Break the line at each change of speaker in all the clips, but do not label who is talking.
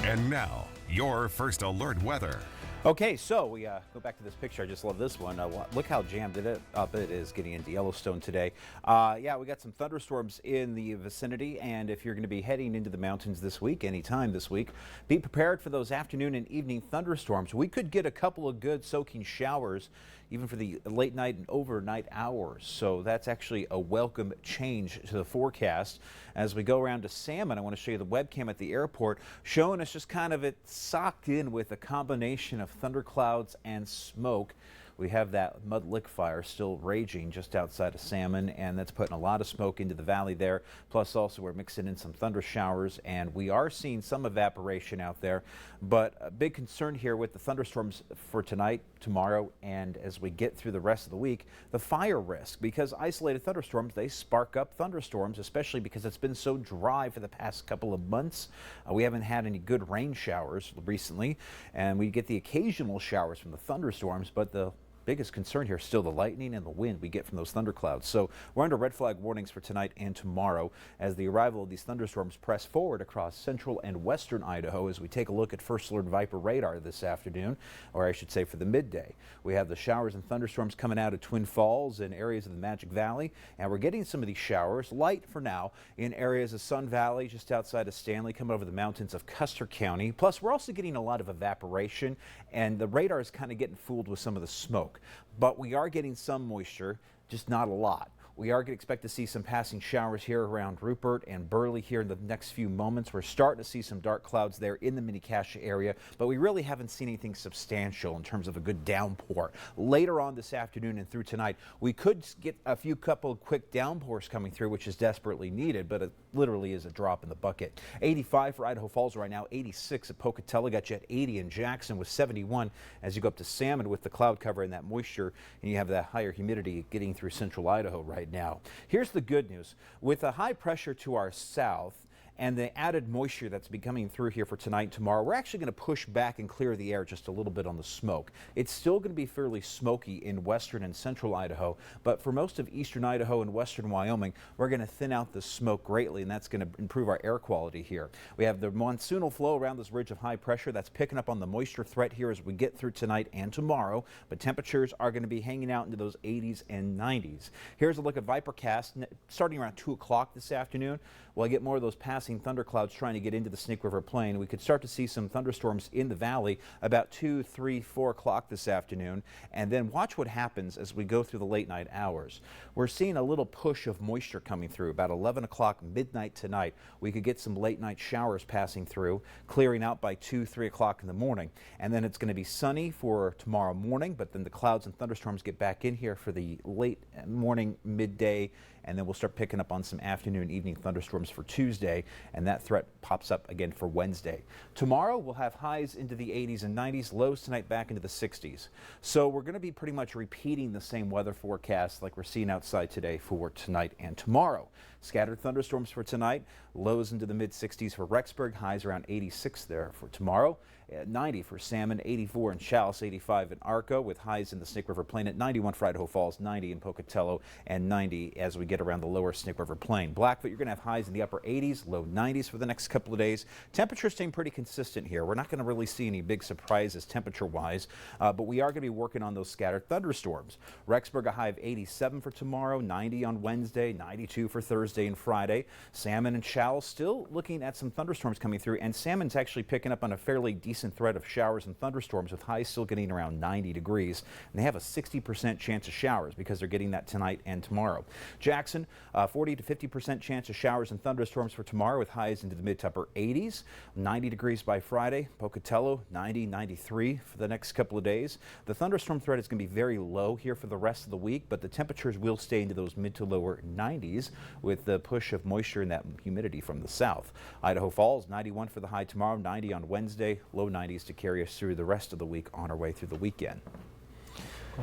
And now, your first alert weather.
Okay, so we go back to this picture. I just love this one. Look how jammed it up it is getting into Yellowstone today. Yeah, we got some thunderstorms in the vicinity, and if you're going to be heading into the mountains this week, anytime this week, be prepared for those afternoon and evening thunderstorms. We could get a couple of good soaking showers even for the late night and overnight hours. So that's actually a welcome change to the forecast. As we go around to Salmon, I want to show you the webcam at the airport showing us just kind of it socked in with a combination of thunderclouds and smoke. We have that mud lick fire still raging just outside of Salmon, and that's putting a lot of smoke into the valley there. Plus also we're mixing in some thunder showers, and we are seeing some evaporation out there. But a big concern here with the thunderstorms for tonight, tomorrow, and as we get through the rest of the week, the fire risk, because isolated thunderstorms, they spark up thunderstorms, especially because it's been so dry for the past couple of months. We haven't had any good rain showers recently, and we get the occasional showers from the thunderstorms, but the biggest concern here is still the lightning and the wind we get from those thunderclouds. So we're under red flag warnings for tonight and tomorrow as the arrival of these thunderstorms press forward across central and western Idaho. As we take a look at First Alert Viper radar this afternoon, or I should say for the midday, we have the showers and thunderstorms coming out of Twin Falls and areas of the Magic Valley, and we're getting some of these showers, light for now, in areas of Sun Valley just outside of Stanley, coming over the mountains of Custer County. Plus we're also getting a lot of evaporation, and the radar is kind of getting fooled with some of the smoke. But we are getting some moisture, just not a lot. We are going to expect to see some passing showers here around Rupert and Burley here in the next few moments. We're starting to see some dark clouds there in the Mini-Cache area, but we really haven't seen anything substantial in terms of a good downpour. Later on this afternoon and through tonight, we could get a couple of quick downpours coming through, which is desperately needed, but it literally is a drop in the bucket. 85 for Idaho Falls right now, 86 at Pocatello, got you at 80 in Jackson with 71 as you go up to Salmon with the cloud cover and that moisture, and you have that higher humidity getting through central Idaho right now. Here's the good news. With a high pressure to our south and the added moisture that's been coming through here for tonight and tomorrow, we're actually going to push back and clear the air just a little bit on the smoke. It's still going to be fairly smoky in western and central Idaho, but for most of eastern Idaho and western Wyoming, we're going to thin out the smoke greatly, and that's going to improve our air quality here. We have the monsoonal flow around this ridge of high pressure that's picking up on the moisture threat here as we get through tonight and tomorrow, but temperatures are going to be hanging out into those 80s and 90s. Here's a look at Vipercast starting around 2 o'clock this afternoon. We'll get more of those passing thunderclouds trying to get into the Snake River Plain. We could start to see some thunderstorms in the valley about 2, 3, 4 o'clock this afternoon. And then watch what happens as we go through the late night hours. We're seeing a little push of moisture coming through about 11 o'clock midnight tonight. We could get some late night showers passing through, clearing out by 2, 3 o'clock in the morning. And then it's going to be sunny for tomorrow morning, but then the clouds and thunderstorms get back in here for the late morning, midday, and then we'll start picking up on some afternoon, evening thunderstorms for Tuesday, and that threat pops up again for Wednesday. Tomorrow we'll have highs into the 80s and 90s, lows tonight back into the 60s. So we're going to be pretty much repeating the same weather forecast like we're seeing outside today for tonight and tomorrow. Scattered thunderstorms for tonight, lows into the mid-60s for Rexburg, highs around 86 there for tomorrow. 90 for Salmon, 84 in Challis, 85 in Arco, with highs in the Snake River Plain at 91 for Idaho Falls, 90 in Pocatello, and 90 as we get around the lower Snake River Plain. Blackfoot, you're going to have highs in the upper 80s, low 90s for the next couple of days. Temperatures staying pretty consistent here. We're not going to really see any big surprises temperature-wise, but we are going to be working on those scattered thunderstorms. Rexburg, a high of 87 for tomorrow, 90 on Wednesday, 92 for Thursday and Friday. Salmon and Challis still looking at some thunderstorms coming through, and Salmon's actually picking up on a fairly decent threat of showers and thunderstorms with highs still getting around 90 degrees. And they have a 60% chance of showers because they're getting that tonight and tomorrow. Jackson, 40 to 50% chance of showers and thunderstorms for tomorrow with highs into the mid to upper 80s, 90 degrees by Friday. Pocatello, 90, 93 for the next couple of days. The thunderstorm threat is going to be very low here for the rest of the week, but the temperatures will stay into those mid to lower 90s with the push of moisture and that humidity from the south. Idaho Falls, 91 for the high tomorrow, 90 on Wednesday, low 90s to carry us through the rest of the week on our way through the weekend.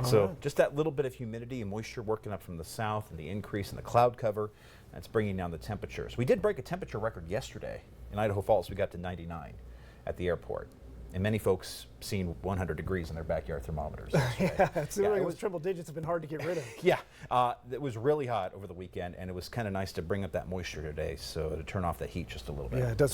So just that little bit of humidity and moisture working up from the south and the increase in the cloud cover, that's bringing down the temperatures. We did break a temperature record yesterday in Idaho Falls. We got to 99 at the airport. And many folks seen 100 degrees in their backyard thermometers.
Yeah, assuming it was triple digits have been hard to get rid of.
Yeah, it was really hot over the weekend, and it was kind of nice to bring up that moisture today, so to turn off the heat just a little bit.
Yeah, it does.